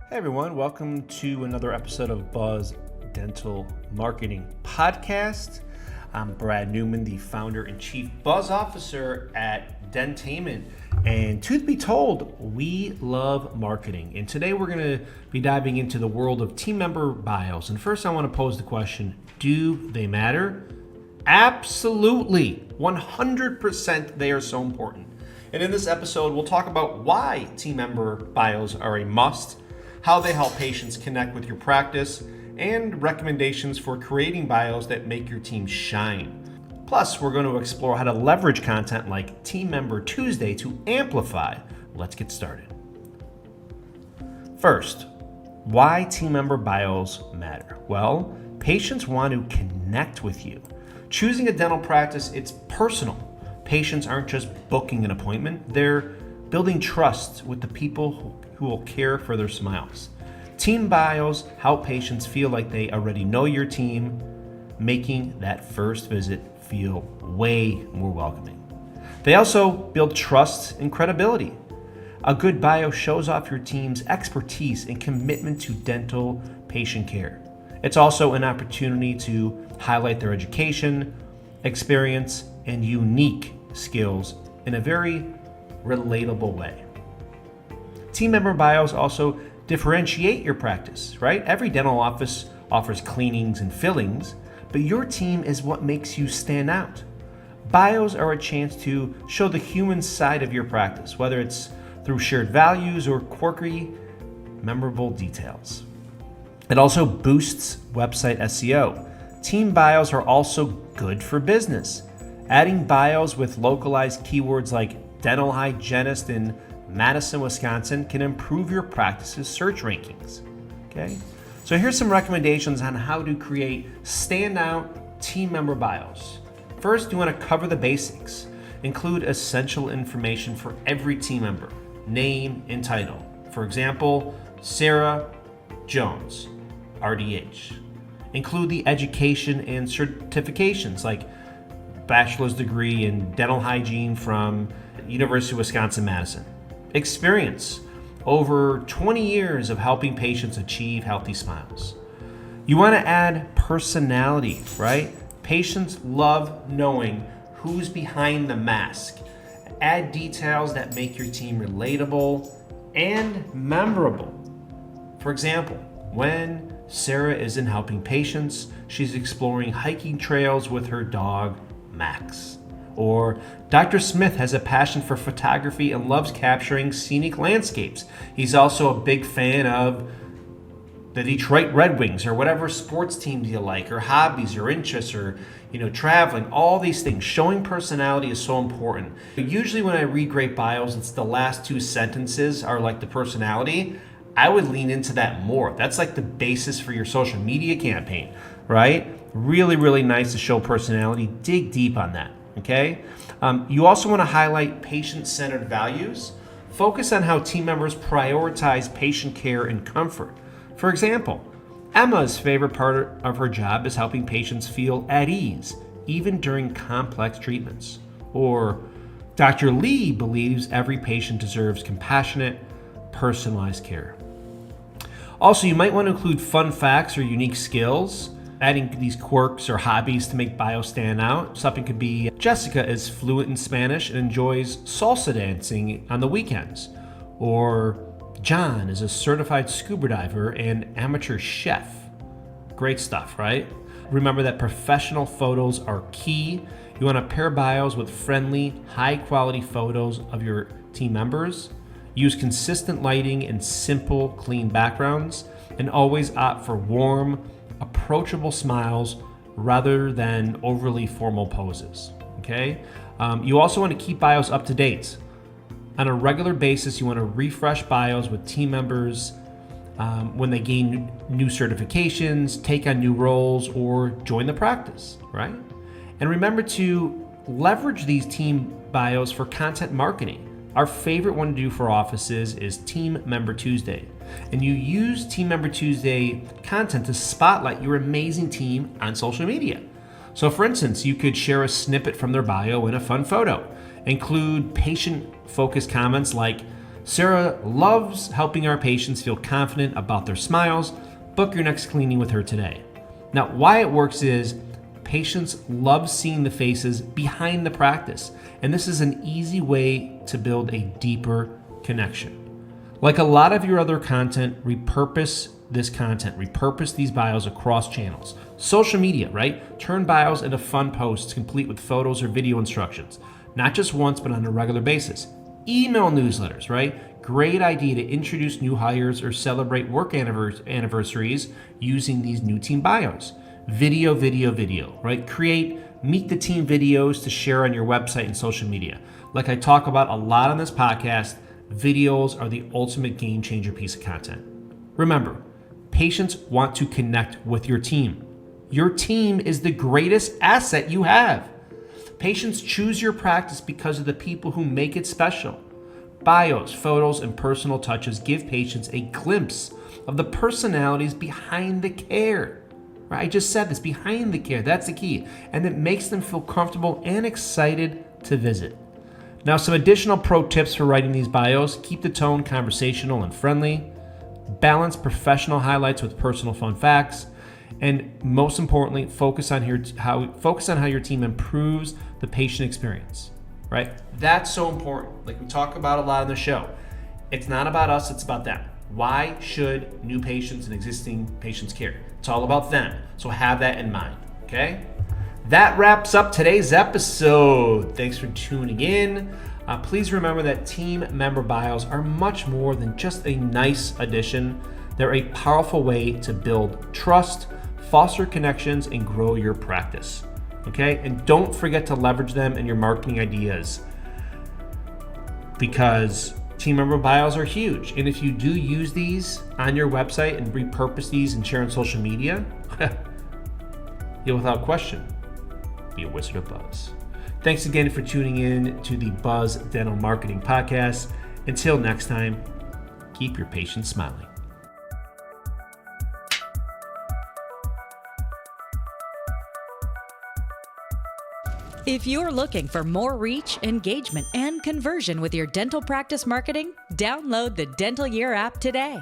Hey everyone, welcome to another episode of Buzz Dental Marketing Podcast. I'm Brad Newman, the founder and chief buzz officer at Dentainment. And truth be told, we love marketing. And today we're going to be diving into the world of team member bios. And first I want to pose the question, do they matter? Absolutely, 100% they are so important. And in this episode, we'll talk about why team member bios are a must, how they help patients connect with your practice, and recommendations for creating bios that make your team shine. Plus, we're going to explore how to leverage content like Team Member Tuesday to amplify. Let's get started. First, why team member bios matter? Well, patients want to connect with you. Choosing a dental practice, it's personal. Patients aren't just booking an appointment, they're building trust with the people who will care for their smiles. Team bios help patients feel like they already know your team, making that first visit feel way more welcoming. They also build trust and credibility. A good bio shows off your team's expertise and commitment to dental patient care. It's also an opportunity to highlight their education, experience, and unique skills in a very relatable way. Team member bios also differentiate your practice, right? Every dental office offers cleanings and fillings, but your team is what makes you stand out. Bios are a chance to show the human side of your practice, whether it's through shared values or quirky, memorable details. It also boosts website SEO. Team bios are also good for business. Adding bios with localized keywords like dental hygienist in Madison, Wisconsin can improve your practice's search rankings. Okay? So here's some recommendations on how to create standout team member bios. First, you want to cover the basics. Include essential information for every team member, name and title. For example, Sarah Jones, RDH. Include the education and certifications like bachelor's degree in dental hygiene from University of Wisconsin-Madison. Experience, over 20 years of helping patients achieve healthy smiles. You want to add personality, right? Patients love knowing who's behind the mask. Add details that make your team relatable and memorable. For example, when Sarah isn't helping patients, she's exploring hiking trails with her dog, Max. Or Dr. Smith has a passion for photography and loves capturing scenic landscapes. He's also a big fan of the Detroit Red Wings or whatever sports teams you like, or hobbies or interests, or traveling, all these things. Showing personality is so important. Usually when I read great bios, it's the last two sentences are like the personality. I would lean into that more. That's like the basis for your social media campaign, right? Really, really nice to show personality. Dig deep on that. Okay. You also want to highlight patient-centered values. Focus on how team members prioritize patient care and comfort. For example, Emma's favorite part of her job is helping patients feel at ease, even during complex treatments. Or Dr. Lee believes every patient deserves compassionate, personalized care. Also, you might want to include fun facts or unique skills. Adding these quirks or hobbies to make bios stand out. Something could be Jessica is fluent in Spanish and enjoys salsa dancing on the weekends. Or John is a certified scuba diver and amateur chef. Great stuff, right? Remember that professional photos are key. You want to pair bios with friendly, high-quality photos of your team members. Use consistent lighting and simple, clean backgrounds. And always opt for warm, approachable smiles rather than overly formal poses. Okay. You also want to keep bios up to date. On a regular basis, you want to refresh bios with team members when they gain new certifications, take on new roles, or join the practice, right? And remember to leverage these team bios for content marketing. Our favorite one to do for offices is Team Member Tuesday. And you use Team Member Tuesday content to spotlight your amazing team on social media. So for instance, you could share a snippet from their bio in a fun photo. Include patient-focused comments like, Sarah loves helping our patients feel confident about their smiles. Book your next cleaning with her today. Now, why it works is patients love seeing the faces behind the practice, and this is an easy way to build a deeper connection. Like a lot of your other content, repurpose this content, repurpose these bios across channels. Social media, right? Turn bios into fun posts complete with photos or video instructions, not just once, but on a regular basis. Email newsletters, right? Great idea to introduce new hires or celebrate work anniversaries using these new team bios. Video, right? Create meet the team videos to share on your website and social media. Like I talk about a lot on this podcast, videos are the ultimate game changer piece of content. Remember, patients want to connect with your team. Your team is the greatest asset you have. Patients choose your practice because of the people who make it special. Bios, photos, and personal touches give patients a glimpse of the personalities behind the care. Right? I just said this, behind the care, that's the key. And it makes them feel comfortable and excited to visit. Now, some additional pro tips for writing these bios: keep the tone conversational and friendly, balance professional highlights with personal fun facts, and most importantly, focus on how your team improves the patient experience, right? That's so important. Like we talk about a lot on the show. It's not about us, it's about them. Why should new patients and existing patients care? It's all about them. So have that in mind, okay? That wraps up today's episode. Thanks for tuning in. Please remember that team member bios are much more than just a nice addition. They're a powerful way to build trust, foster connections, and grow your practice. Okay? And don't forget to leverage them in your marketing ideas, because team member bios are huge. And if you do use these on your website and repurpose these and share on social media, you'll without question be a wizard of buzz. Thanks again for tuning in to the Buzz Dental Marketing Podcast. Until next time, keep your patients smiling. If you're looking for more reach, engagement, and conversion with your dental practice marketing, download the Dental Year app today.